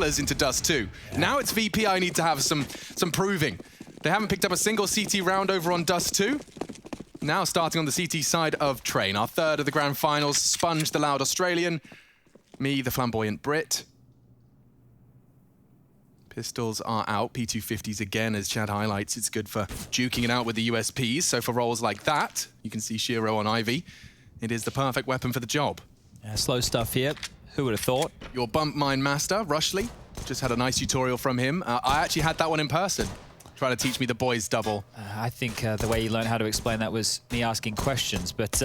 into Dust 2. Yeah. Now it's VP I need to have some proving. They haven't picked up a single CT round over on Dust 2. Now starting on the CT side of Train, our third of the grand finals. Sponge, the loud Australian. Me, the flamboyant Brit. Pistols are out. P250s again, as Chad highlights. It's good for juking it out with the USPs. So for roles like that, you can see Shiro on Ivy. It is the perfect weapon for the job. Yeah, slow stuff here. Who would have thought? Your bump mine master, Rushley, just had a nice tutorial from him. I actually had that one in person, trying to teach me the boys double. I think the way you learned how to explain that was me asking questions, but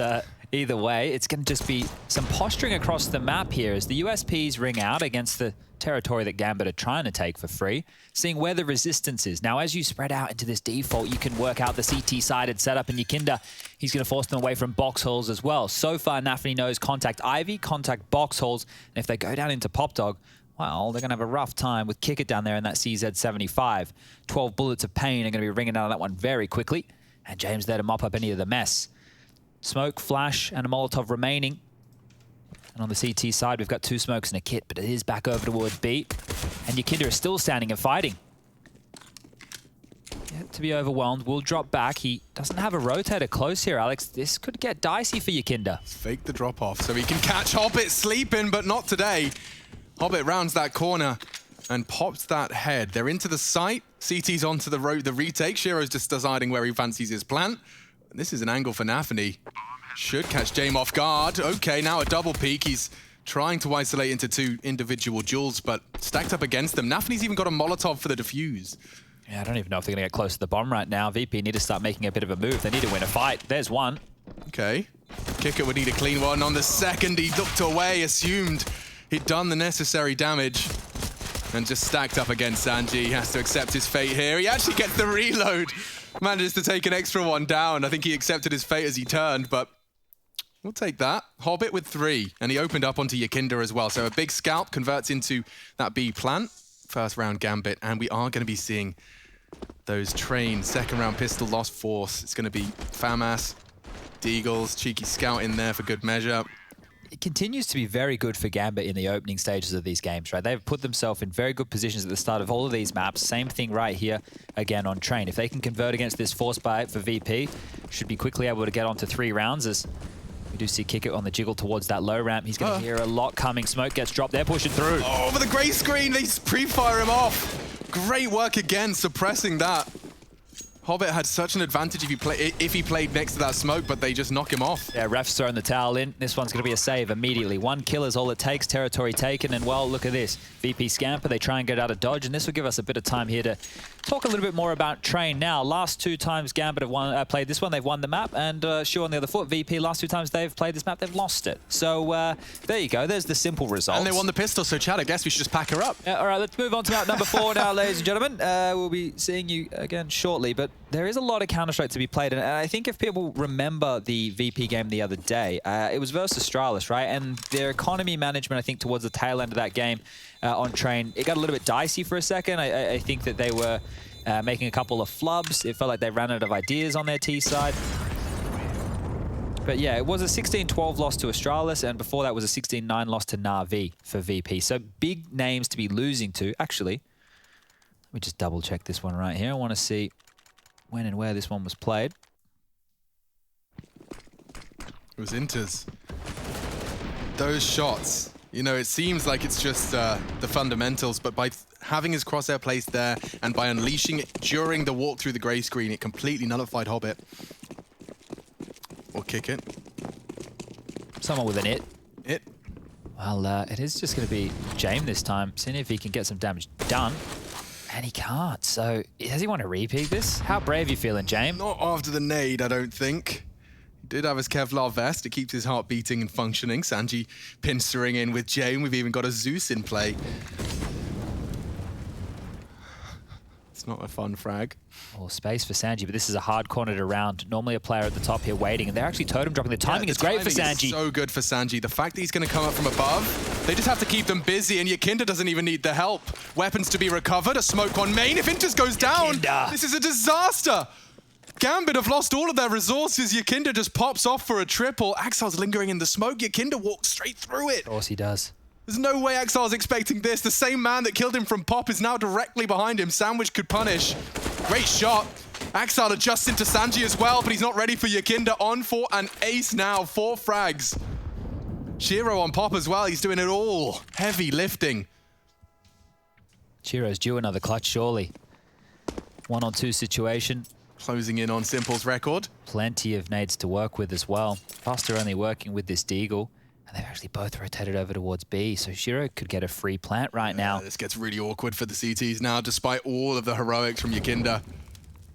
either way, it's going to just be some posturing across the map here as the USPs ring out against the territory that Gambit are trying to take for free, seeing where the resistance is. Now, as you spread out into this default, you can work out the CT-sided setup, and jaCkz, he's going to force them away from box holes as well. So far, Nafny knows contact Ivy, contact box holes, and if they go down into Pop Dog, well, they're going to have a rough time with jaCkz down there in that CZ75. 12 bullets of pain are going to be ringing out of that one very quickly, and James there to mop up any of the mess. Smoke, flash, and a Molotov remaining. And on the CT side, we've got 2 smokes and a kit, but it is back over towards B. And jaCkz is still standing and fighting. Yet to be overwhelmed, will drop back. He doesn't have a rotator close here, Alex. This could get dicey for jaCkz. Fake the drop off so he can catch Hobbit sleeping, but not today. Hobbit rounds that corner and pops that head. They're into the site. CT's onto the retake. Shiro's just deciding where he fancies his plant. This is an angle for Nafny. Should catch Jame off guard. Okay, now a double peek. He's trying to isolate into 2 individual duels, but stacked up against them. Nafny's even got a Molotov for the defuse. Yeah, I don't even know if they're going to get close to the bomb right now. VP need to start making a bit of a move. They need to win a fight. There's one. Okay. jaCkz would need a clean one. On the second, he looked away, assumed he'd done the necessary damage, and just stacked up against Sanji. He has to accept his fate here. He actually gets the reload. Manages to take an extra one down. I think he accepted his fate as he turned, but we'll take that. Hobbit with 3, and he opened up onto jaCkz as well. So a big scalp converts into that B plant. First round Gambit, and we are going to be seeing those Train second round pistol lost force. It's going to be FAMAS, Deagles, cheeky scout in there for good measure. It continues to be very good for Gambit in the opening stages of these games, right? They've put themselves in very good positions at the start of all of these maps. Same thing right here, again on Train. If they can convert against this force bite for VP, should be quickly able to get onto 3 rounds as we do see jaCkz on the jiggle towards that low ramp. He's going to hear a lot coming. Smoke gets dropped. They're pushing through. Oh, over the grey screen, they pre-fire him off. Great work again, suppressing that. Hobbit had such an advantage if he played next to that smoke, but they just knock him off. Yeah, ref's throwing the towel in. This one's going to be a save immediately. 1 kill is all it takes. Territory taken, and well, look at this. VP scamper, they try and get out of dodge, and this will give us a bit of time here to talk a little bit more about Train. Now, last 2 times Gambit have played this one, they've won the map, and Shoe on the other foot, VP, last 2 times they've played this map, they've lost it. So there you go, there's the simple results. And they won the pistol, so Chad, I guess we should just pack her up. Yeah, all right, let's move on to map number 4 now, ladies and gentlemen. We'll be seeing you again shortly, but there is a lot of Counter-Strike to be played, and I think if people remember the VP game the other day, it was versus Astralis, right? And their economy management, I think, towards the tail end of that game on Train, it got a little bit dicey for a second. I think that they were making a couple of flubs. It felt like they ran out of ideas on their T side. But yeah, it was a 16-12 loss to Astralis, and before that was a 16-9 loss to Na'Vi for VP. So big names to be losing to. Actually, let me just double check this one right here. I want to see when and where this one was played. It was Inters. Those shots, you know, it seems like it's just the fundamentals, but by having his crosshair placed there and by unleashing it during the walk through the grey screen, it completely nullified Hobbit. Or jaCkz. Someone with an it. It. Well, it is just going to be Jame this time, seeing if he can get some damage done. And he can't, so does he want to repeat this? How brave you feeling, Jame? Not after the nade, I don't think. He did have his Kevlar vest. It keeps his heart beating and functioning. Sanji pinstering in with Jame. We've even got a Zeus in play. It's not a fun frag. Oh, space for Sanji, but this is a hard cornered around. Normally a player at the top here waiting, and they're actually totem dropping. The timing is great for Sanji. So good for Sanji. The fact that he's going to come up from above, they just have to keep them busy, and jaCkz doesn't even need the help. Weapons to be recovered, a smoke on main. If Inters goes down, this is a disaster. Gambit have lost all of their resources. jaCkz just pops off for a triple. Axel's lingering in the smoke. jaCkz walks straight through it. Of course he does. There's no way XR's expecting this. The same man that killed him from Pop is now directly behind him. Sandwich could punish. Great shot. Axar adjusts into Sanji as well, but he's not ready for jaCkz. On for an ace now. 4 frags. Shiro on Pop as well. He's doing it all. Heavy lifting. Shiro's due another clutch, surely. 1-on-2 situation. Closing in on Simple's record. Plenty of nades to work with as well. Faster only working with this Deagle. And they've actually both rotated over towards B, so Shiro could get a free plant right now. This gets really awkward for the CTs now, despite all of the heroics from jaCkz.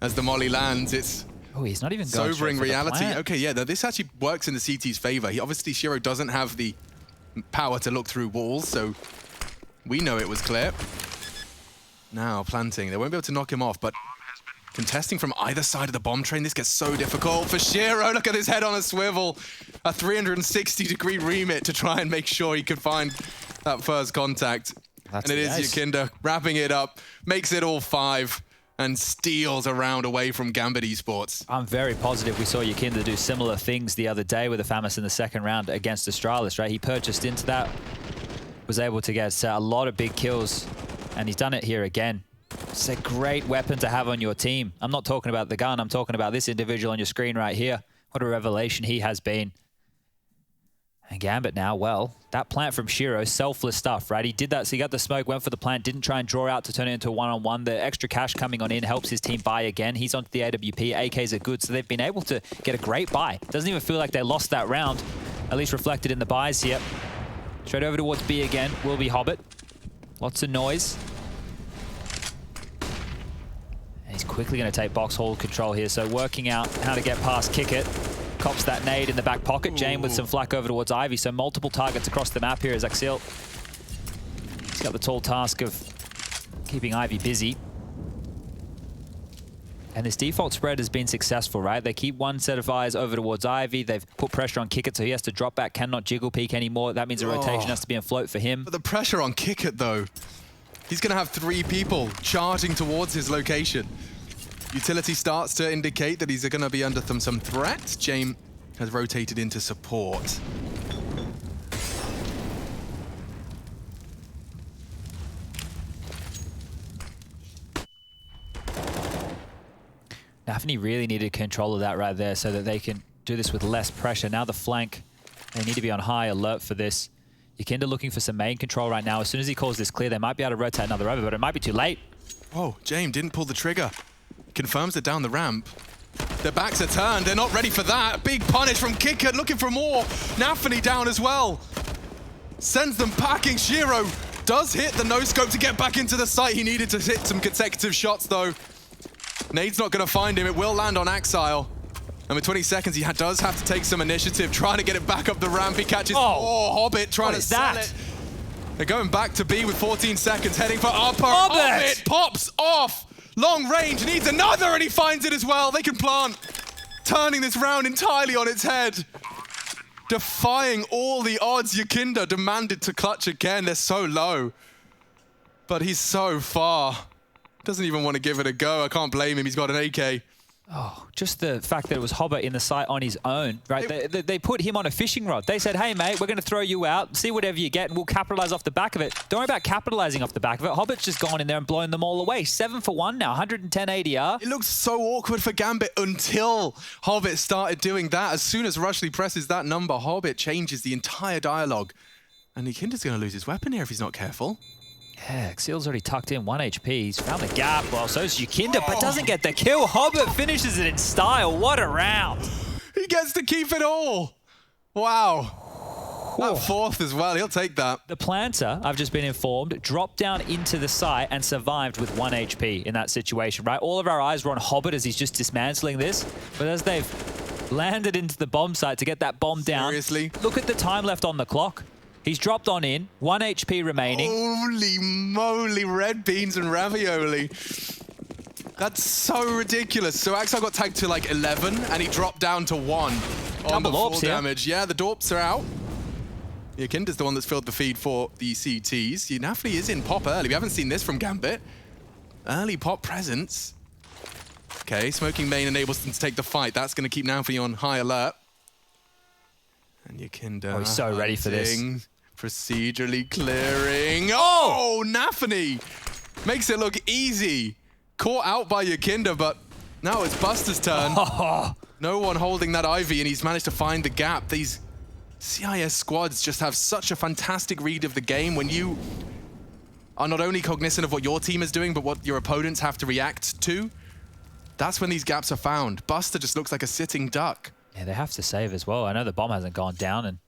As the molly lands, it's he's not even going sobering straight for the reality. plant. Okay, yeah, this actually works in the CT's favor. Obviously, Shiro doesn't have the power to look through walls, so we know it was clear. Now planting. They won't be able to knock him off, but contesting from either side of the bomb train, this gets so difficult for Shiro. Look at his head on a swivel. A 360-degree remit to try and make sure he could find that first contact. And it is jaCkz wrapping it up, makes it all 5, and steals a round away from Gambit Esports. I'm very positive we saw jaCkz do similar things the other day with the Famis in the second round against Astralis, right? He purchased into that, was able to get a lot of big kills, and he's done it here again. It's a great weapon to have on your team. I'm not talking about the gun, I'm talking about this individual on your screen right here. What a revelation he has been. And Gambit now, well, that plant from Shiro, selfless stuff, right? He did that, so he got the smoke, went for the plant, didn't try and draw out to turn it into a one-on-one. The extra cash coming on in helps his team buy again. He's onto the AWP, AKs are good, so they've been able to get a great buy. Doesn't even feel like they lost that round, at least reflected in the buys here. Straight over towards B again, will be Hobbit. Lots of noise. And he's quickly going to take box hall control here, so working out how to get past jaCkz. Cops that nade in the back pocket. Jane with some flak over towards Ivy, so multiple targets across the map here as jaCkz. He's got the tall task of keeping Ivy busy. And this default spread has been successful, right? They keep one set of eyes over towards Ivy. They've put pressure on jaCkz, so he has to drop back, cannot jiggle peek anymore. That means a rotation has to be in float for him. But the pressure on jaCkz, though. He's going to have 3 people charging towards his location. Utility starts to indicate that he's going to be under some threat. Jame has rotated into support. Nafany really needed control of that right there so that they can do this with less pressure. Now the flank, they need to be on high alert for this. jaCkz looking for some main control right now. As soon as he calls this clear, they might be able to rotate another over, but it might be too late. Oh, Jame didn't pull the trigger. Confirms it down the ramp. Their backs are turned. They're not ready for that. Big punish from jaCkz, looking for more. Nafany down as well. Sends them packing. Shiro does hit the no-scope to get back into the site. He needed to hit some consecutive shots, though. Nade's not going to find him. It will land on Axile. And with 20 seconds, he does have to take some initiative, trying to get it back up the ramp. He catches Hobbit trying to sell it. They're going back to B with 14 seconds, heading for upper. Hobbit pops off. Long range, needs another, and he finds it as well. They can plant, turning this round entirely on its head. Defying all the odds, jaCkz demanded to clutch again. They're so low. But he's so far. Doesn't even want to give it a go. I can't blame him, he's got an AK. Oh, just the fact that it was Hobbit in the site on his own, right? They put him on a fishing rod. They said, hey, mate, we're going to throw you out, see whatever you get, and we'll capitalize off the back of it. Don't worry about capitalizing off the back of it. Hobbit's just gone in there and blown them all away. 7 for 1 now, 110 ADR. It looks so awkward for Gambit until Hobbit started doing that. As soon as Rushley presses that number, Hobbit changes the entire dialogue. And jaCkz's going to lose his weapon here if he's not careful. Yeah, XANTARES already tucked in 1 HP. He's found the gap. Well, so is jaCkz, but doesn't get the kill. Hobbit finishes it in style. What a round. He gets to keep it all. Wow. That 4th as well. He'll take that. The planter, I've just been informed, dropped down into the site and survived with 1 HP in that situation, right? All of our eyes were on Hobbit as he's just dismantling this. But as they've landed into the bomb site to get that bomb down, seriously? Look at the time left on the clock. He's dropped on in, 1 HP remaining. Holy moly, red beans and ravioli. That's so ridiculous. So Axel got tagged to like 11 and he dropped down to 1 on the full damage. Yeah, the dorps are out. jaCkz is the one that's filled the feed for the CTs. Nafany is in pop early. We haven't seen this from Gambit. Early pop presence. Okay, smoking main enables them to take the fight. That's going to keep Nafany on high alert. And jaCkz he's so ready for this. Procedurally clearing. Oh, Nafany makes it look easy. Caught out by jaCkz, but now it's Buster's turn. No one holding that Ivy, and he's managed to find the gap. These CIS squads just have such a fantastic read of the game when you are not only cognizant of what your team is doing, but what your opponents have to react to. That's when these gaps are found. Buster just looks like a sitting duck. Yeah, they have to save as well. I know the bomb hasn't gone down, and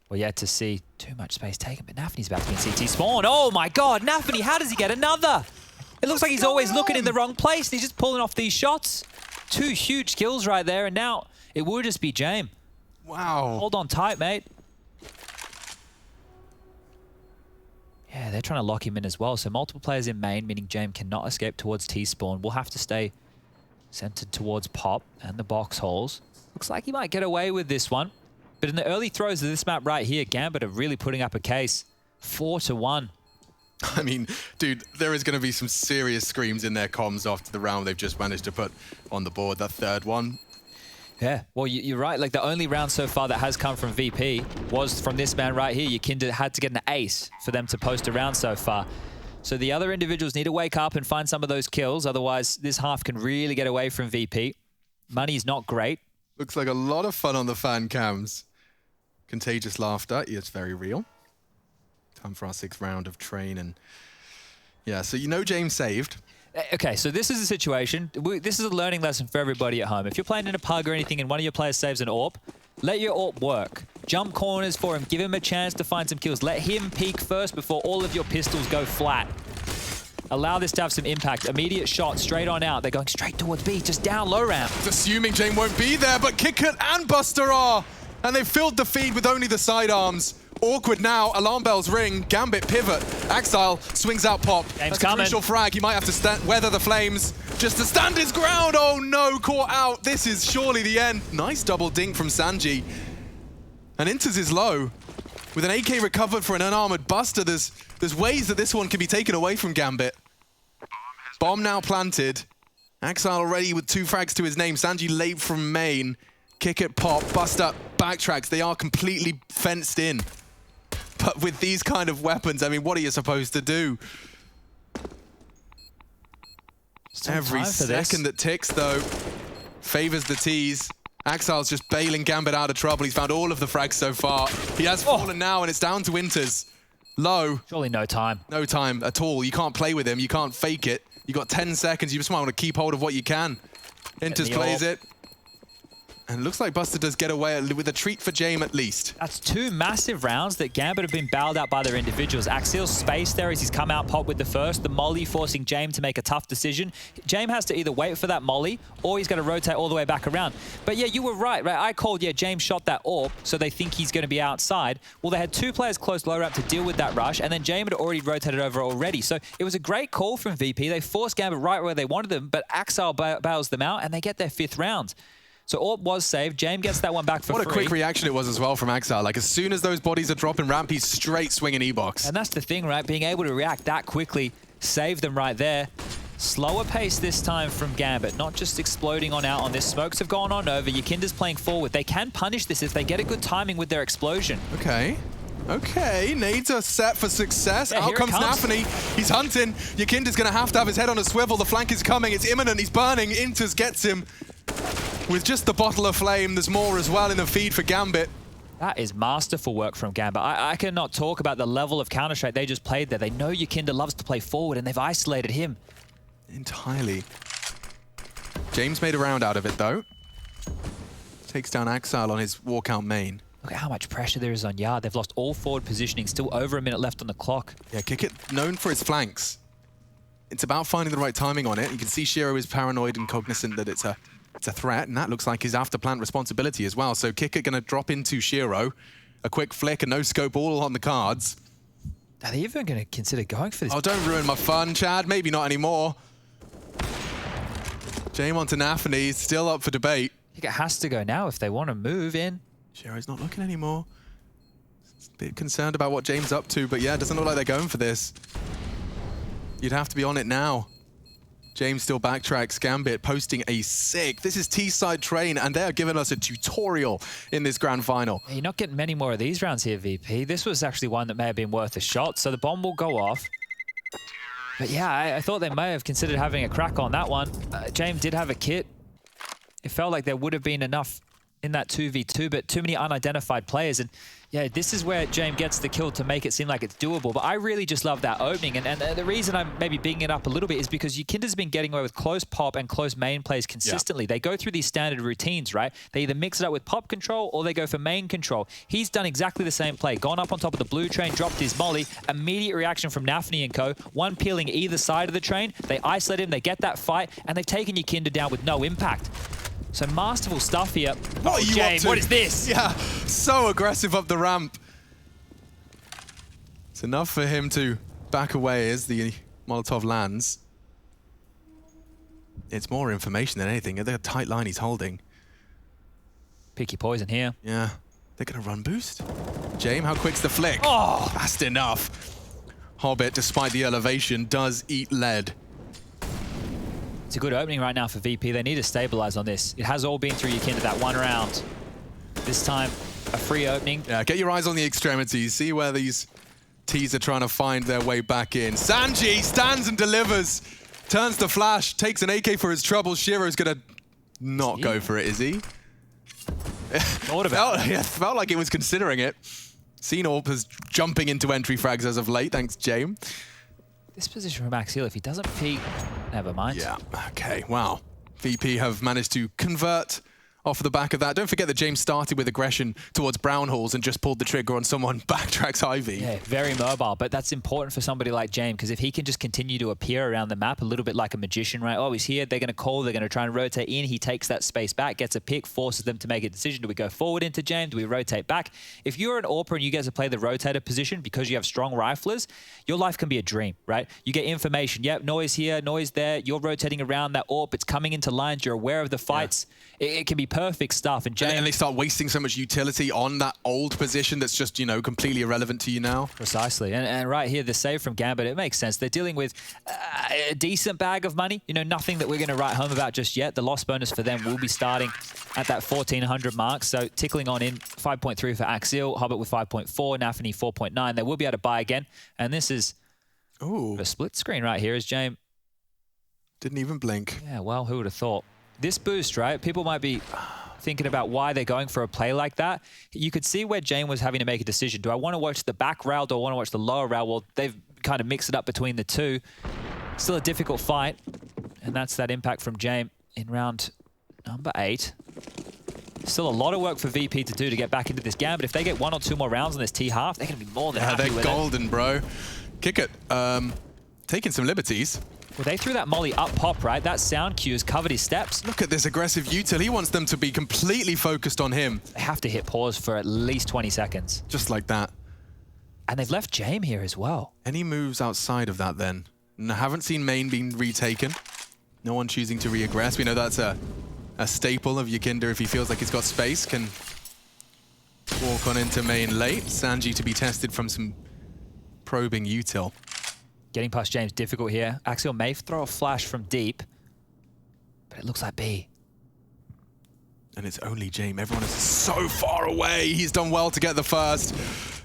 we're yet to see too much space taken, but Nafany's about to be in CT spawn. Oh my god, Nafany, how does he get another? It looks like he's always looking in the wrong place. He's just pulling off these shots. 2 huge kills right there, and now it will just be jaCkz. Wow. Hold on tight, mate. Yeah, they're trying to lock him in as well. So multiple players in main, meaning jaCkz cannot escape towards T-spawn. We'll have to stay centered towards Pop and the box holes. Looks like he might get away with this one. But in the early throws of this map right here, Gambit are really putting up a case. 4-1. I mean, dude, there is going to be some serious screams in their comms after the round they've just managed to put on the board, that third one. Yeah, well, you're right. Like, the only round so far that has come from VP was from this man right here. jaCkz had to get an ace for them to post a round so far. So the other individuals need to wake up and find some of those kills. Otherwise, this half can really get away from VP. Money's not great. Looks like a lot of fun on the fan cams. Contagious laughter. Yeah, it's very real. Time for our 6th round of train. And yeah, so you know jaCkz saved. Okay, so this is a situation. This is a learning lesson for everybody at home. If you're playing in a pug or anything and one of your players saves an AWP, let your AWP work. Jump corners for him. Give him a chance to find some kills. Let him peek first before all of your pistols go flat. Allow this to have some impact. Immediate shot straight on out. They're going straight towards B, just down low ramp. Assuming jaCkz won't be there, but jaCkz and Buster are. And they've filled the feed with only the sidearms. Awkward now, alarm bells ring, Gambit pivot, Axile swings out Pop. That's a crucial frag, he might have to weather the flames just to stand his ground. Oh no, caught out, this is surely the end. Nice double dink from Sanji. And enters his low. With an AK recovered for an unarmored Buster, there's ways that this one can be taken away from Gambit. Bomb now planted. Axile already with 2 frags to his name, Sanji late from main. jaCkz, Pop, Buster backtracks, they are completely fenced in. But with these kind of weapons, I mean, what are you supposed to do? Every second that ticks, though, favors the tease. Axile's just bailing Gambit out of trouble. He's found all of the frags so far. He has fallen now, and it's down to Winters. Low. Surely no time. No time at all. You can't play with him. You can't fake it. You got 10 seconds. You just might want to keep hold of what you can. Winters plays it. And it looks like Buster does get away with a treat for jaCkz at least. That's 2 massive rounds that Gambit have been bailed out by their individuals. Axile's space there as he's come out Pop with the first. The molly forcing jaCkz to make a tough decision. jaCkz has to either wait for that molly or he's going to rotate all the way back around. But yeah, you were right? I called, yeah, jaCkz shot that AWP, so they think he's going to be outside. Well, they had 2 players close low ramp to deal with that rush, and then jaCkz had already rotated over already. So it was a great call from VP. They forced Gambit right where they wanted them, but Axile bails them out, and they get their 5th round. So AWP was saved. jaCkz gets that one back for free. What a quick reaction it was as well from Axile. Like, as soon as those bodies are dropping ramp, he's straight swinging E-box. And that's the thing, right? Being able to react that quickly, save them right there. Slower pace this time from Gambit, not just exploding on out on this. Smokes have gone on over. jaCkz is playing forward. They can punish this if they get a good timing with their explosion. Okay. Okay, nades are set for success. Yeah, out comes Nafany. He's hunting. jaCkz is going to have his head on a swivel. The flank is coming. It's imminent. He's burning. Inters gets him. With just the bottle of flame, there's more as well in the feed for Gambit. That is masterful work from Gambit. I cannot talk about the level of Counter-Strike they just played there. They know jaCkz loves to play forward, and they've isolated him. Entirely. jaCkz made a round out of it, though. Takes down Axile on his walkout main. Look at how much pressure there is on Yard. They've lost all forward positioning, still over a minute left on the clock. Yeah, jaCkz, known for his flanks. It's about finding the right timing on it. You can see syrson is paranoid and cognizant that it's a threat, and that looks like his after-plant responsibility as well. So jaCkz going to drop into syrson. A quick flick, a no-scope, all on the cards. Are they even going to consider going for this? Oh, don't ruin my fun, Chad. Maybe not anymore. jaCkz onto Nafany, still up for debate. jaCkz has to go now if they want to move in. Syrso's not looking anymore. A bit concerned about what jaCkz's up to, but yeah, it doesn't look like they're going for this. You'd have to be on it now. James still backtracks. Gambit posting a sick. This is T-side train, and they are giving us a tutorial in this grand final. You're not getting many more of these rounds here, VP. This was actually one that may have been worth a shot, so the bomb will go off. But yeah, I thought they may have considered having a crack on that one. James did have a kit. It felt like there would have been enough in that 2v2, but too many unidentified players. And yeah, this is where James gets the kill to make it seem like it's doable. But I really just love that opening. And the reason I'm maybe bigging it up a little bit is because jaCkz been getting away with close pop and close main plays consistently. Yeah. They go through these standard routines, right? They either mix it up with pop control or they go for main control. He's done exactly the same play. Gone up on top of the blue train, dropped his molly. Immediate reaction from Nafny and co. One peeling either side of the train. They isolate him, they get that fight, and they've taken jaCkz down with no impact. So masterful stuff here. What are you James, what is this? Yeah, so aggressive up the ramp. It's enough for him to back away as the Molotov lands. It's more information than anything. The tight line he's holding. Picky poison here. Yeah, they're gonna run boost. James, how quick's the flick? Oh, fast enough. Hobbit, despite the elevation, does eat lead. It's a good opening right now for VP. They need to stabilize on this. It has all been through jaCkz that one round. This time, a free opening. Yeah, get your eyes on the extremities. See where these T's are trying to find their way back in. Sanji stands and delivers. Turns the flash, takes an AK for his trouble. syrso's gonna not go for it, is he? Thought about it. Felt like it was considering it. Seen Orpers jumping into entry frags as of late, thanks James. This position from Axial, if he doesn't peek, never mind. Yeah, okay, wow. VP have managed to convert off the back of that. Don't forget that James started with aggression towards Brown Halls and just pulled the trigger on someone backtracks Ivy. Yeah, very mobile, but that's important for somebody like James because if he can just continue to appear around the map a little bit like a magician, right? Oh, he's here, they're going to call, they're going to try and rotate in. He takes that space back, gets a pick, forces them to make a decision. Do we go forward into James? Do we rotate back? If you're an AWPer and you get to play the rotator position because you have strong riflers, your life can be a dream, right? You get information. Yep, noise here, noise there. You're rotating around that AWP. It's coming into lines. You're aware of the fights. Yeah. It can be perfect stuff. And they start wasting so much utility on that old position that's just, you know, completely irrelevant to you now. Precisely. And right here, the save from Gambit, it makes sense. They're dealing with a decent bag of money. You know, nothing that we're going to write home about just yet. The loss bonus for them will be starting at that 1,400 mark. So tickling on in 5.3 for Axial, Hobbit with 5.4, Nafny 4.9. They will be able to buy again. And this is a split screen right here as James didn't even blink. Yeah, well, who would have thought? This boost, right? People might be thinking about why they're going for a play like that. You could see where James was having to make a decision. Do I want to watch the back rail? Do I want to watch the lower rail? Well, they've kind of mixed it up between the two. Still a difficult fight. And that's that impact from James in round number 8. Still a lot of work for VP to do to get back into this game. But if they get 1 or 2 more rounds on this T half, they're going to be more than happy with it. They're golden, bro. jaCkz, taking some liberties. Well, they threw that molly up pop, right? That sound cue has covered his steps. Look at this aggressive util. He wants them to be completely focused on him. They have to hit pause for at least 20 seconds. Just like that. And they've left James here as well. Any moves outside of that then? No, haven't seen main being retaken. No one choosing to re-aggress. We know that's a staple of jaCkz. If he feels like he's got space, can walk on into main late. Sanji to be tested from some probing util. Getting past James difficult here. Axial may throw a flash from deep, but it looks like B. And it's only James. Everyone is so far away. He's done well to get the first.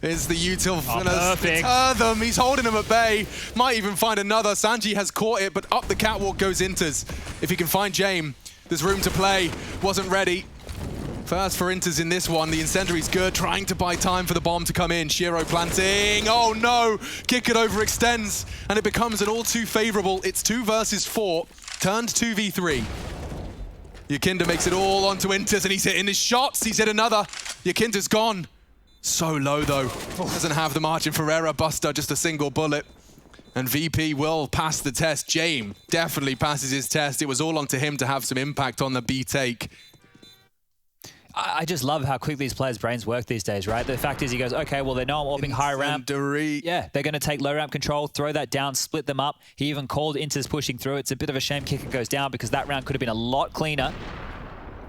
Is the util gonna deter them? He's holding them at bay. Might even find another. Sanji has caught it, but up the catwalk goes Inters. If he can find James, there's room to play. Wasn't ready. First for Inters in this one. The incendiary's good, trying to buy time for the bomb to come in. syrso planting. Oh no! jaCkz overextends, and it becomes an all too favorable. It's 2 versus 4, turned 2v3. jaCkz makes it all onto Inters, and he's hitting his shots. He's hit another. jaCkz is gone. So low though. Doesn't have the margin for error. Buster, just a single bullet. And VP will pass the test. James definitely passes his test. It was all onto him to have some impact on the B take. I just love how quickly these players' brains work these days, right? The fact is he goes, okay, well, they know I'm AWPing high ramp. Yeah, they're going to take low ramp control, throw that down, split them up. He even called Inters pushing through. It's a bit of a shame jaCkz goes down because that round could have been a lot cleaner.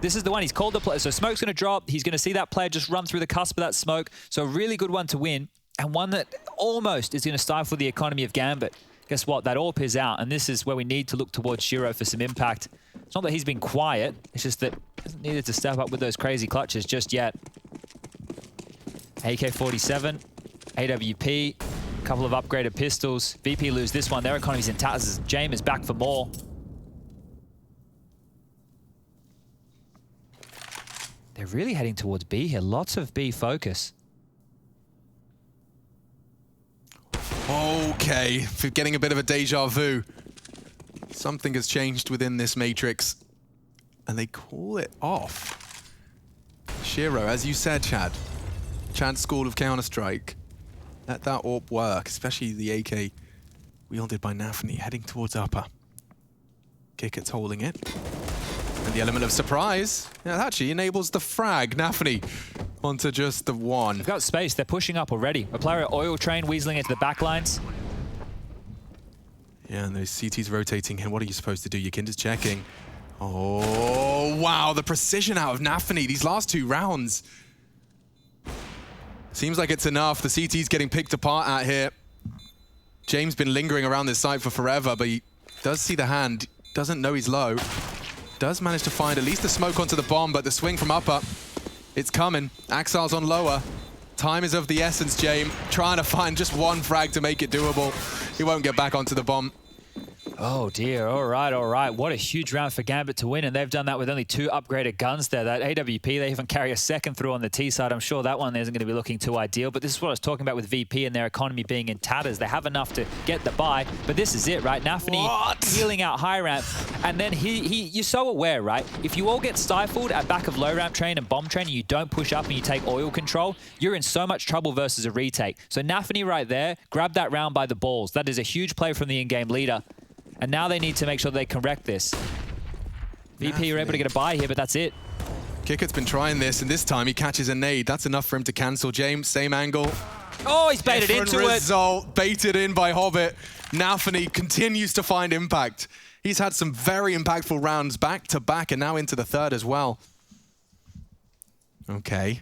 This is the one. He's called the player. So smoke's going to drop. He's going to see that player just run through the cusp of that smoke. So a really good one to win and one that almost is going to stifle the economy of Gambit. guess what? That AWP is out, and this is where we need to look towards syrson for some impact. It's not that he's been quiet, it's just that he hasn't needed to step up with those crazy clutches just yet. AK-47, AWP, a couple of upgraded pistols. VP lose this one. Their economy's in tatters. jaCkz is back for more. They're really heading towards B here. Lots of B focus. Okay, for getting a bit of a deja vu. Something has changed within this matrix, and they call it off. syrson, as you said, Chad, Chad's school of Counter-Strike. Let that AWP work, especially the AK wielded by nawwk, heading towards upper. jaCkz holding it. And the element of surprise, yeah, that actually enables the frag. nawwk onto just the one. They've got space. They're pushing up already. A player at oil train weaseling into the back lines. Yeah, and those CTs rotating in. What are you supposed to do? jaCkz is checking. Oh, wow. The precision out of nawwk. These last 2 rounds. Seems like it's enough. The CT's getting picked apart out here. jaCkz been lingering around this site for forever, but he does see the hand. Doesn't know he's low. Does manage to find at least the smoke onto the bomb, but the swing from upper, it's coming. Axal's on lower. Time is of the essence, jaCkz. Trying to find just one frag to make it doable. He won't get back onto the bomb. Oh dear, all right. What a huge round for Gambit to win, and they've done that with only 2 upgraded guns there. That AWP, they even carry a second through on the T side. I'm sure that one isn't going to be looking too ideal, but this is what I was talking about with VP and their economy being in tatters. They have enough to get the buy, but this is it, right? nawwk healing out high ramp, and then you're so aware, right? If you all get stifled at back of low ramp train and bomb train and you don't push up and you take oil control, you're in so much trouble versus a retake. So nawwk right there, grab that round by the balls. That is a huge play from the in-game leader. And now they need to make sure they correct this. VP, you're able to get a buy here, but that's it. jaCkz's been trying this, and this time he catches a nade. That's enough for him to cancel. jaCkz, same angle. Oh, he's baited into result, baited in by Hobbit. nawwk continues to find impact. He's had some very impactful rounds back to back, and now into the 3rd as well. Okay.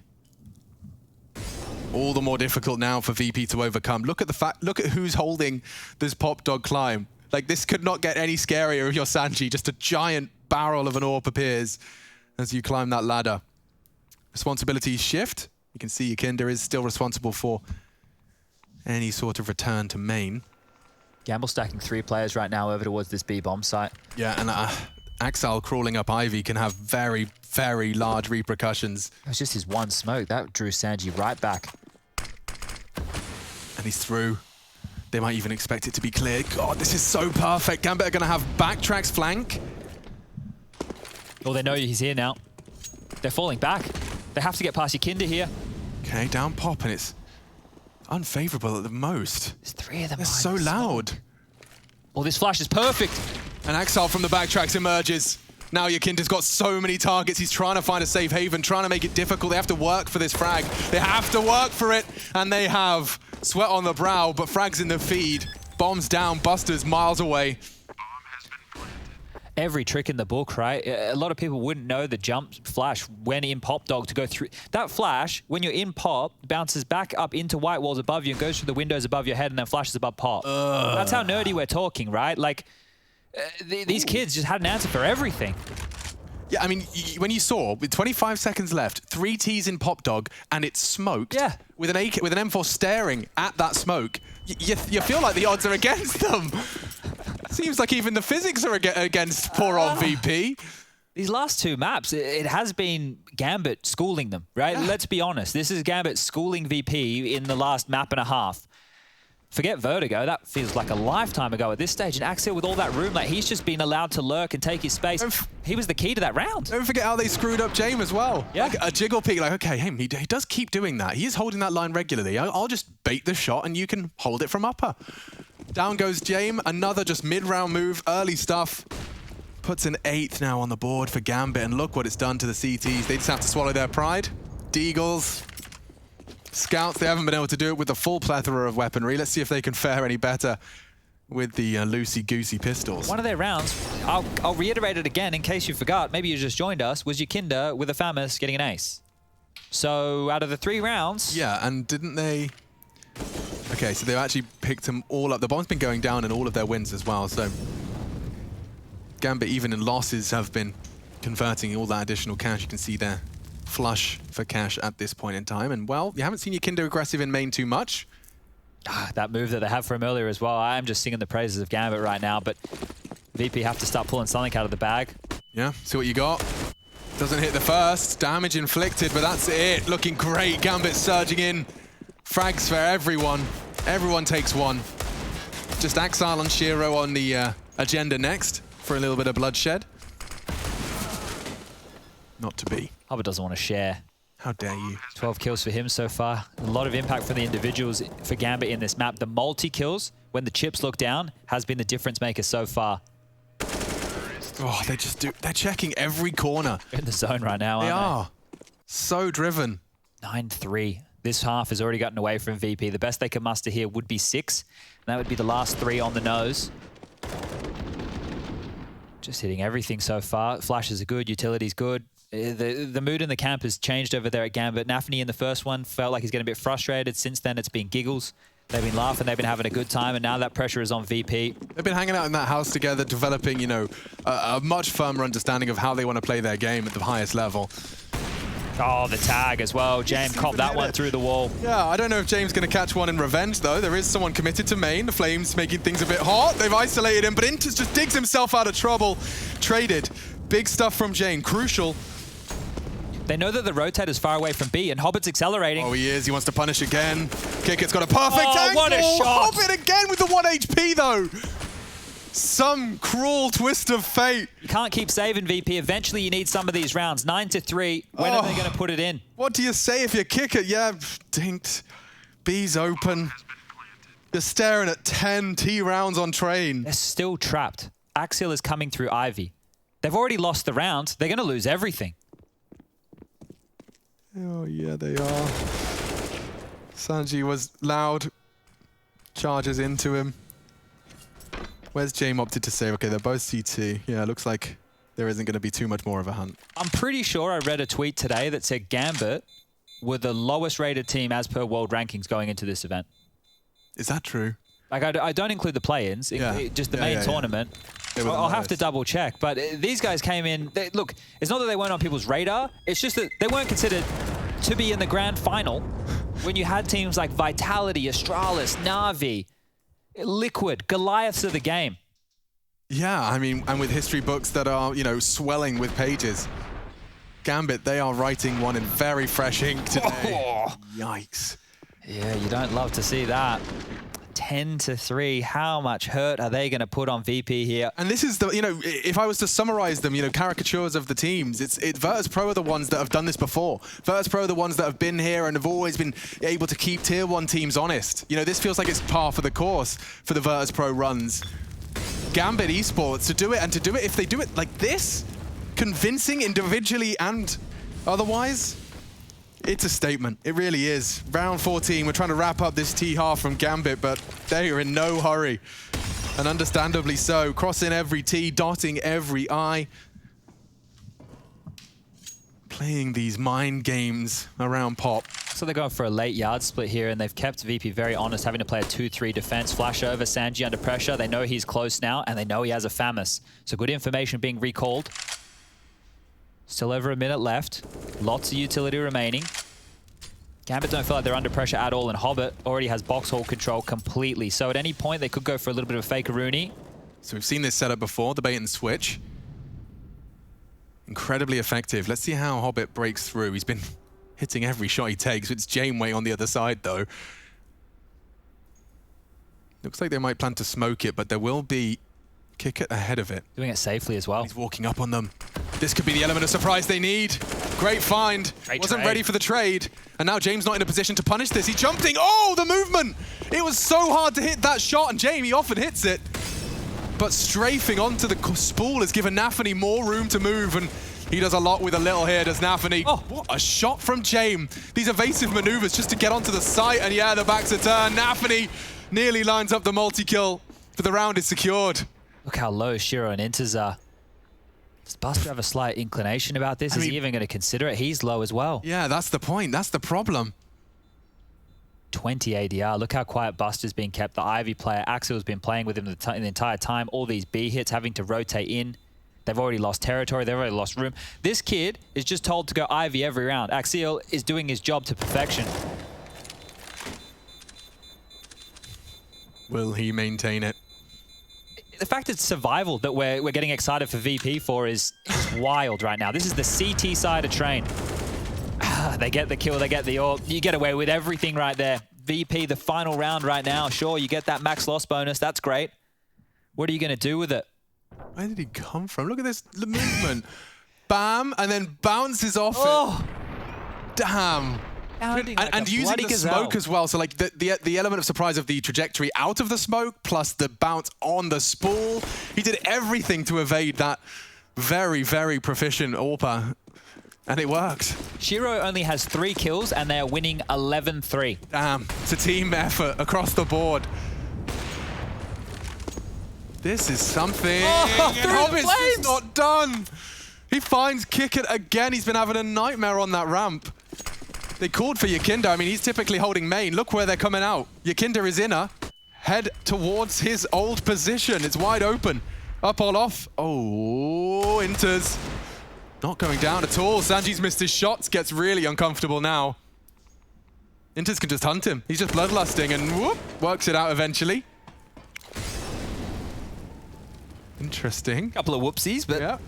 All the more difficult now for VP to overcome. Look at who's holding this pop dog climb. Like, this could not get any scarier if you're Sanji. Just a giant barrel of an AWP appears as you climb that ladder. Responsibilities shift. You can see jaCkz is still responsible for any sort of return to main. Gamble stacking 3 players right now over towards this B bomb site. Yeah, and Axal crawling up Ivy can have very, very large repercussions. It was just his one smoke. That drew Sanji right back. And he's through. They might even expect it to be cleared. God, this is so perfect. Gambit are going to have backtracks flank. Oh, they know he's here now. They're falling back. They have to get past jaCkz here. Okay, down pop, and it's unfavorable at the most. There's 3 of them. They're so loud. Oh, this flash is perfect. And Axal from the backtracks emerges. Now jaCkz has got so many targets. He's trying to find a safe haven, trying to make it difficult. They have to work for this frag. They have to work for it, and they have. Sweat on the brow, but frags in the feed. Bombs down, Busters miles away. Every trick in the book, right? A lot of people wouldn't know the jump flash when in pop dog to go through. That flash, when you're in pop, bounces back up into white walls above you and goes through the windows above your head and then flashes above pop. That's how nerdy we're talking, right? Like, these kids just had an answer for everything. Yeah, I mean, when you saw, with 25 seconds left, 3 Ts in pop dog, and it's smoked. Yeah. With an M4 staring at that smoke, you feel like the odds are against them. Seems like even the physics are against poor old VP. These last 2 maps, it has been Gambit schooling them, right? Yeah. Let's be honest. This is Gambit schooling VP in the last map and a half. Forget VERTIGO, that feels like a lifetime ago at this stage. And Axel with all that room, like he's just been allowed to lurk and take his space. He was the key to that round. Don't forget how they screwed up jaCkz as well. Yeah. Like a jiggle peek, like, okay, he does keep doing that. He is holding that line regularly. I'll just bait the shot and you can hold it from upper. Down goes jaCkz, another just mid-round move, early stuff. Puts an 8th now on the board for Gambit, and look what it's done to the CTs. They just have to swallow their pride. Deagles. Scouts, they haven't been able to do it with the full plethora of weaponry. Let's see if they can fare any better with the loosey-goosey pistols. One of their rounds, I'll reiterate it again in case you forgot, maybe you just joined us, was jaCkz with a FAMAS getting an ace. So out of the 3 rounds... Yeah, and didn't they... Okay, so they've actually picked them all up. The bomb's been going down in all of their wins as well, so Gambit, even in losses, have been converting all that additional cash. You can see there, flush for cash at this point in time. And, well, you haven't seen your Kinder aggressive in main too much. That move that they had for him earlier as well. I'm just singing the praises of Gambit right now, but VP have to start pulling something out of the bag. Yeah, see what you got. Doesn't hit the first. Damage inflicted, but that's it. Looking great. Gambit surging in. Frags for everyone. Everyone takes one. Just Axile and Shiro on the agenda next for a little bit of bloodshed. Not to be. Hobbit doesn't want to share. How dare you? 12 kills for him so far. A lot of impact for the individuals for Gambit in this map. The multi-kills, when the chips look down, has been the difference maker so far. Oh, they just do. They're checking every corner. They're in the zone right now, They aren't are. So driven. 9-3. This half has already gotten away from VP. The best they can muster here would be 6. And that would be the last 3 on the nose. Just hitting everything so far. Flashes are good. Utility's good. The mood in the camp has changed over there at Gambit. Nafny in the first one felt like he's getting a bit frustrated. Since then, it's been giggles. They've been laughing, they've been having a good time, and now that pressure is on VP. They've been hanging out in that house together, developing, you know, a much firmer understanding of how they want to play their game at the highest level. Oh, the tag as well. James copped that one through the wall. Yeah, I don't know if James is going to catch one in revenge, though. There is someone committed to main. The Flames making things a bit hot. They've isolated him, but Intus just digs himself out of trouble. Traded. Big stuff from James. Crucial. They know that the rotate is far away from B, and Hobbit's accelerating. Oh, he is. He wants to punish again. CeRq's got a perfect angle. What a shot. Hobbit again with the 1 HP, though. Some cruel twist of fate. You can't keep saving VP. Eventually, you need some of these rounds. 9-3. When are they going to put it in? What do you say if you're CeRq? Yeah, dinked. B's open. You're staring at 10 T rounds on train. They're still trapped. Axial is coming through Ivy. They've already lost the round. They're going to lose everything. Oh, yeah, they are. Sanji was loud. Charges into him. Where's James opted to say, okay, they're both CT. Yeah, looks like there isn't going to be too much more of a hunt. I'm pretty sure I read a tweet today that said Gambit were the lowest rated team as per world rankings going into this event. Is that true? Like, I don't include the play-ins, just the main tournament. I'll have to double check, but these guys came in. Look, it's not that they weren't on people's radar. It's just that they weren't considered to be in the grand final when you had teams like Vitality, Astralis, Na'Vi, Liquid, Goliaths of the game. Yeah, I mean, and with history books that are, you know, swelling with pages. Gambit, they are writing one in very fresh ink today. Oh. Yikes. Yeah, you don't love to see that. 10-3. How much hurt are they going to put on VP here? And this is the, you know, if I was to summarize them, you know, caricatures of the teams, Virtus.pro are the ones that have done this before. Virtus.pro are the ones that have been here and have always been able to keep tier 1 teams honest. You know, this feels like it's par for the course for the Virtus.pro runs. Gambit Esports to do it, and to do it, if they do it like this, convincing individually and otherwise, it's a statement. It really is. Round 14, we're trying to wrap up this T-half from Gambit, but they are in no hurry. And understandably so. Crossing every T, dotting every I. Playing these mind games around Pop. So they're going for a late yard split here, and they've kept VP very honest, having to play a 2-3 defense. Flash over, Sanji under pressure. They know he's close now, and they know he has a Famis. So good information being recalled. Still over a minute left. Lots of utility remaining. Gambit don't feel like they're under pressure at all, and Hobbit already has box hall control completely. So at any point, they could go for a little bit of a fakeroonie. So we've seen this setup before, the bait and switch. Incredibly effective. Let's see how Hobbit breaks through. He's been hitting every shot he takes. It's Janeway on the other side, though. Looks like they might plan to smoke it, but there will be CeRq ahead of it. Doing it safely as well. He's walking up on them. This could be the element of surprise they need. Great find. Wasn't ready for the trade. And now James not in a position to punish this. He's jumping. Oh, the movement. It was so hard to hit that shot, and Jamie often hits it. But strafing onto the spool has given Nafany more room to move, and he does a lot with a little here, does Nafany. Oh, what a shot from James. These evasive maneuvers just to get onto the site, and yeah, the back's a turn. Nafany nearly lines up the multi-kill, but the round is secured. Look how low Shiro and Inters are. Does Buster have a slight inclination about this? Is he even going to consider it? He's low as well. Yeah, that's the point. That's the problem. 20 ADR. Look how quiet Buster's been kept. The Ivy player, Axel's been playing with him the entire time. All these B hits, having to rotate in. They've already lost territory. They've already lost room. This kid is just told to go Ivy every round. Axel is doing his job to perfection. Will he maintain it? The fact it's survival that we're getting excited for VP for is wild right now. This is the CT side of Train. They get the kill, they get the AWP. You get away with everything right there. VP, the final round right now. Sure, you get that max loss bonus. That's great. What are you going to do with it? Where did he come from? Look at this movement. Bam, and then bounces off it. Damn. And using the smoke as well. So like the element of surprise of the trajectory out of the smoke plus the bounce on the spool. He did everything to evade that very, very proficient AWPer. And it worked. Shiro only has 3 kills and they're winning 11-3. Damn, it's a team effort across the board. This is something. Oh, and ropz is not done. He finds jaCkz again. He's been having a nightmare on that ramp. They called for jaCkz. I mean, he's typically holding main. Look where they're coming out. jaCkz is inner. Head towards his old position. It's wide open. Up all off. Oh, enters. Not going down at all. Sanji's missed his shots. Gets really uncomfortable now. Inters can just hunt him. He's just bloodlusting and whoop, works it out eventually. Interesting. Couple of whoopsies, but yeah.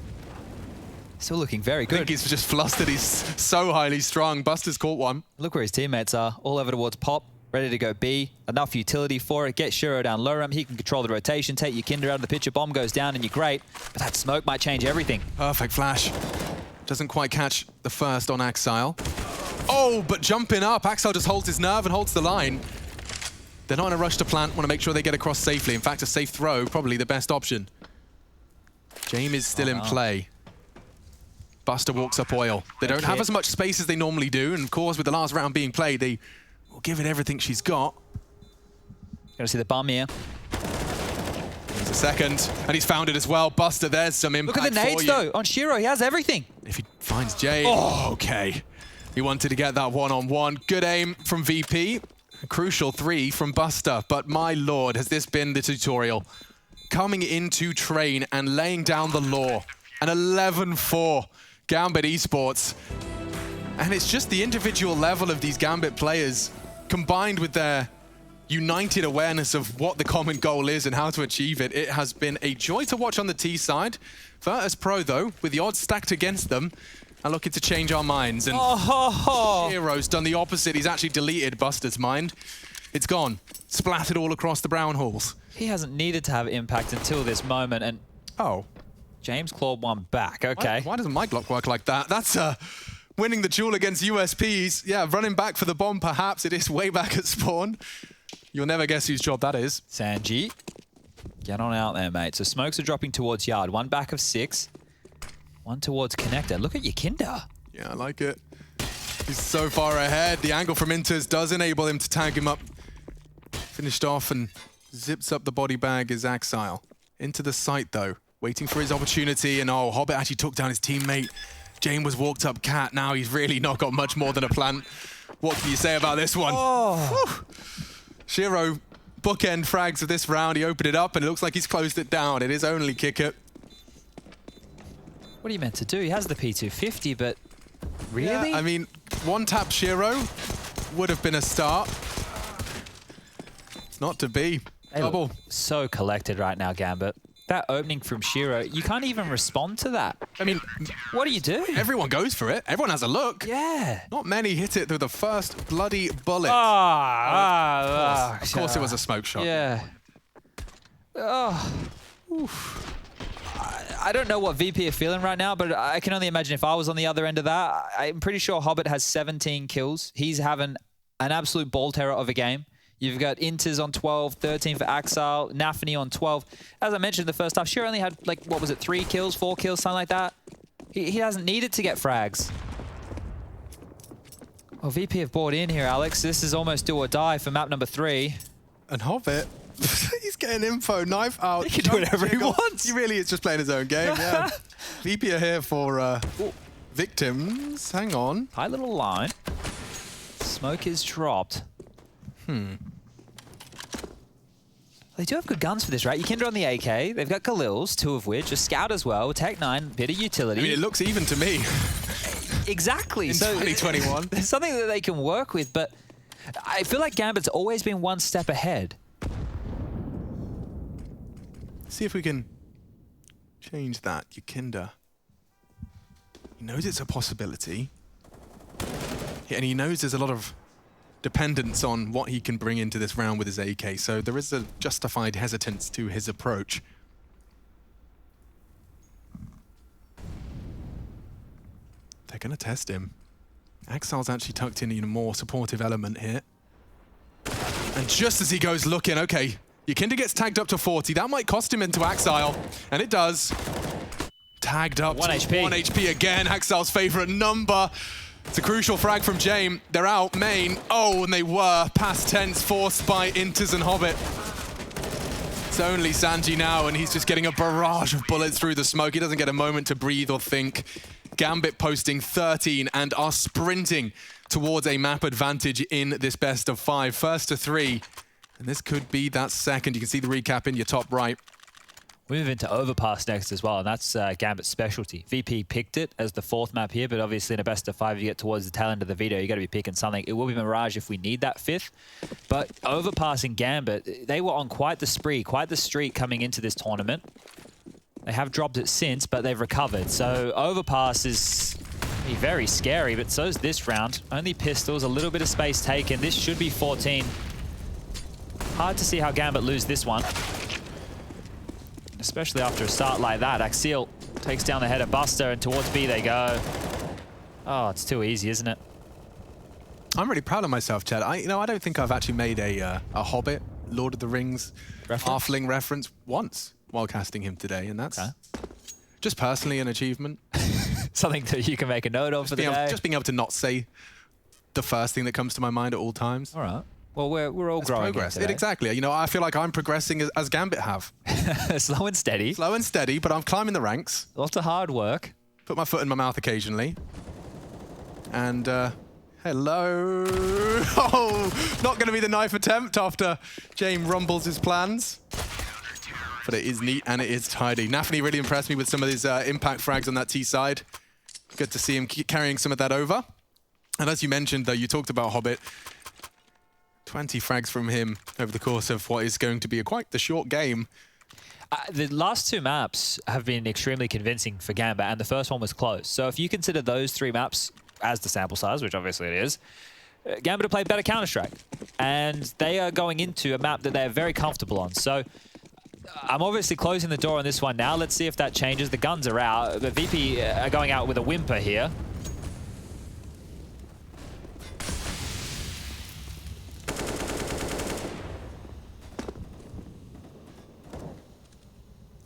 Still looking very good. I think he's just flustered. He's so highly strung. Buster's caught one. Look where his teammates are. All over towards Pop. Ready to go B. Enough utility for it. Get Shiro down low ramp. He can control the rotation. Take jaCkz out of the picture. Bomb goes down and you're great. But that smoke might change everything. Perfect flash. Doesn't quite catch the first on Axile. Oh, but jumping up. Axile just holds his nerve and holds the line. They're not in a rush to plant. Want to make sure they get across safely. In fact, a safe throw, probably the best option. James is still in play. Buster walks up oil. They don't have as much space as they normally do. And of course, with the last round being played, they will give it everything she's got. Gotta see the bomb here. There's a second, and he's found it as well. Buster, there's some impact. Look at the nades though on Shiro. He has everything. If he finds Jay, okay. He wanted to get that one-on-one. Good aim from VP. A crucial 3 from Buster. But my lord, has this been the tutorial? Coming into Train and laying down the law. An 11-4 Gambit Esports. And it's just the individual level of these Gambit players combined with their united awareness of what the common goal is and how to achieve it. It has been a joy to watch on the T side. Virtus.pro, though, with the odds stacked against them, are looking to change our minds. And Hero's done the opposite. He's actually deleted Buster's mind. It's gone. Splattered all across the brown halls. He hasn't needed to have impact until this moment. And James clawed one back. Okay. Why doesn't my Glock work like that? That's winning the duel against USPs. Yeah, running back for the bomb, perhaps. It is way back at spawn. You'll never guess whose job that is. Sanji, get on out there, mate. So smokes are dropping towards yard. One back of 6. One towards connector. Look at jaCkz. Yeah, I like it. He's so far ahead. The angle from Inters does enable him to tag him up. Finished off and zips up the body bag is Axile. Into the site, though. Waiting for his opportunity. And Hobbit actually took down his teammate. Jane was walked up cat. Now he's really not got much more than a plant. What can you say about this one? Shiro, bookend frags of this round. He opened it up and it looks like he's closed it down. It is only jaCkz. What are you meant to do? He has the P250, but really? Yeah, I mean, one tap Shiro would have been a start. It's not to be. Double. So collected right now, Gambit. That opening from Shiro, you can't even respond to that. I mean, what do you do? Everyone goes for it. Everyone has a look. Yeah. Not many hit it through the first bloody bullet. Of course it was a smoke shot. Yeah. Oof. I don't know what VP are feeling right now, but I can only imagine if I was on the other end of that. I'm pretty sure Hobbit has 17 kills. He's having an absolute ball terror of a game. You've got Inters on 12, 13 for Axile, Nafany on 12. As I mentioned in the first half, Shiro only had, like, what was it, 3 kills, 4 kills, something like that. He hasn't needed to get frags. Well, VP have bought in here, Alex. This is almost do or die for map number 3. And Hobbit, he's getting info, knife out. He can do whatever he wants. He really is just playing his own game, yeah. VP are here for victims. Hang on. High little line. Smoke is dropped. They do have good guns for this, right? jaCkz on the AK. They've got Galils, 2 of which. A scout as well. Tech9, bit of utility. I mean, it looks even to me. Exactly. In 2021. There's something that they can work with, but I feel like Gambit's always been one step ahead. See if we can change that. jaCkz. He knows it's a possibility. And he knows there's a lot of dependence on what he can bring into this round with his AK. So there is a justified hesitance to his approach. They're going to test him. XANTARES actually tucked in a more supportive element here. And just as he goes looking, okay, jaCkz gets tagged up to 40. That might cost him into exile. And it does. Tagged up 1 to HP. 1 HP again. XANTARES' favorite number. It's a crucial frag from jaCkz. They're out main. Oh, and they were. Past tense, forced by Inters and Hobbit. It's only Sanji now, and he's just getting a barrage of bullets through the smoke. He doesn't get a moment to breathe or think. Gambit posting 13 and are sprinting towards a map advantage in this best of 5. First to 3, and this could be that second. You can see the recap in your top right. We move into Overpass next as well, and that's Gambit's specialty. VP picked it as the 4th map here, but obviously in a best of 5, you get towards the tail end of the video, you got to be picking something. It will be Mirage if we need that 5th, but Overpass and Gambit, they were on quite the spree, quite the streak coming into this tournament. They have dropped it since, but they've recovered. So Overpass is very scary, but so is this round. Only pistols, a little bit of space taken. This should be 14. Hard to see how Gambit lose this one. Especially after a start like that. jaCkz takes down the header Buster, and towards B they go. Oh, it's too easy, isn't it? I'm really proud of myself, Chad. I don't think I've actually made a Hobbit, Lord of the Rings, halfling reference once while casting him today, and that's just personally an achievement. Something that you can make a note of for the day. Just being able to not say the first thing that comes to my mind at all times. All right. Well, we're all growing. Progress. Exactly. I feel like I'm progressing as Gambit have. Slow and steady. Slow and steady, but I'm climbing the ranks. Lots of hard work. Put my foot in my mouth occasionally. And hello. Oh, not going to be the knife attempt after jaCkz rumbles his plans. But it is neat and it is tidy. nawwk really impressed me with some of his impact frags on that T side. Good to see him carrying some of that over. And as you mentioned, though, you talked about Hobbit. 20 frags from him over the course of what is going to be quite the short game. The last 2 maps have been extremely convincing for Gambit, and the first one was close. So if you consider those 3 maps as the sample size, which obviously it is, Gambit have played better Counter-Strike. And they are going into a map that they're very comfortable on. So I'm obviously closing the door on this one now. Let's see if that changes. The guns are out. The VP are going out with a whimper here.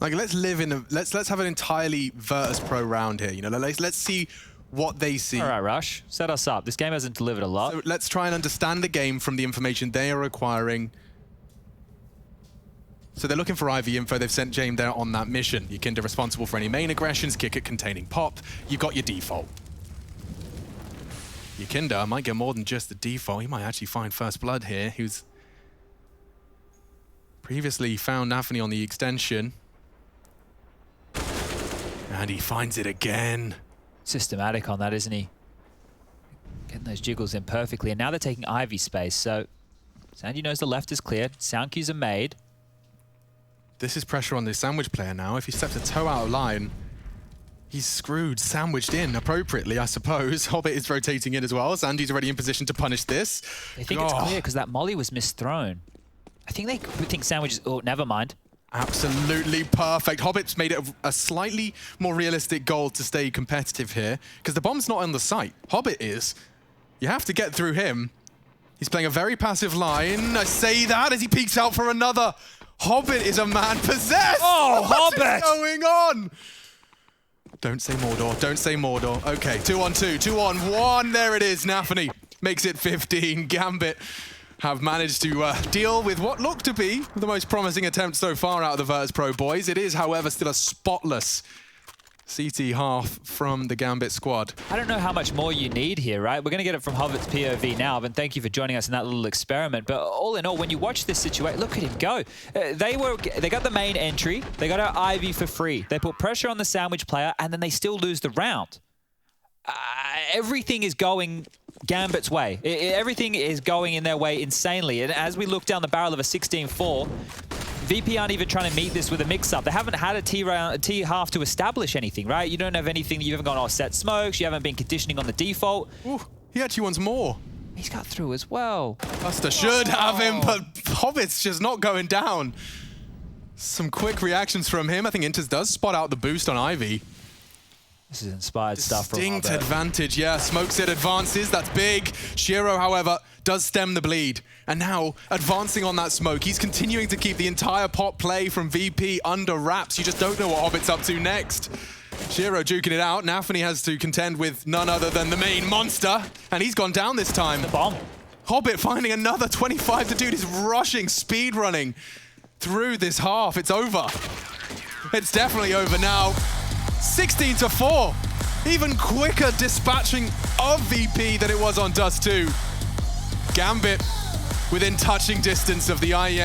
Like, let's live in a let's have an entirely Virtus.pro round here. Let's see what they see. All right, Rush, set us up. This game hasn't delivered a lot. So let's try and understand the game from the information they are acquiring. So they're looking for IV info. They've sent jaCkz there on that mission. jaCkz responsible for any main aggressions, kick it containing pop. You've got your default. jaCkz might get more than just the default. He might actually find first blood here, who's previously found nawwk on the extension. And he finds it again. Systematic on that, isn't he? Getting those jiggles in perfectly. And now they're taking Ivy space. So Sanji knows the left is cleared. Sound cues are made. This is pressure on the sandwich player now. If he steps a toe out of line, he's screwed. Sandwiched in appropriately, I suppose. Hobbit is rotating in as well. Sanji's already in position to punish this. They think it's clear because that molly was misthrown. I think they think Sandwich is... Oh, never mind. Absolutely perfect. Hobbit's made it a slightly more realistic goal to stay competitive here, because the bomb's not on the site. Hobbit is. You have to get through him. He's playing a very passive line. I say that as he peeks out for another. Hobbit is a man possessed. Oh, what Hobbit! What is going on? Don't say Mordor. Don't say Mordor. Okay, 2-on-2, 2-on-1. There it is. nawwk makes it 15. Gambit have managed to deal with what looked to be the most promising attempt so far out of the Virtus.pro boys. It is, however, still a spotless CT half from the Gambit squad. I don't know how much more you need here, right? We're going to get it from Hobbit's POV now, and thank you for joining us in that little experiment. But all in all, when you watch this situation, look at him go. They got the main entry, they got our Ivy for free. They put pressure on the sandwich player, and then they still lose the round. Everything is going Gambit's way. Everything is going in their way insanely. And as we look down the barrel of a 16-4, VP aren't even trying to meet this with a mix-up. They haven't had a T half to establish anything, right? You don't have anything, you haven't gone, oh, set smokes, you haven't been conditioning on the default. Ooh, he actually wants more. He's got through as well. Buster should have him, but Hobbit's just not going down. Some quick reactions from him. I think Inters does spot out the boost on Ivy. This is inspired stuff from Distinct Hobbit. advantage, yeah. Smokes it, advances, that's big. syrson, however, does stem the bleed. And now, advancing on that smoke, he's continuing to keep the entire pot play from VP under wraps. You just don't know what Hobbit's up to next. syrson juking it out. Nafany has to contend with none other than the main monster. And he's gone down this time. The bomb. Hobbit finding another 25. The dude is rushing, speed running through this half. It's over. It's definitely over now. 16-4. Even quicker dispatching of VP than it was on Dust 2. Gambit within touching distance of the IEM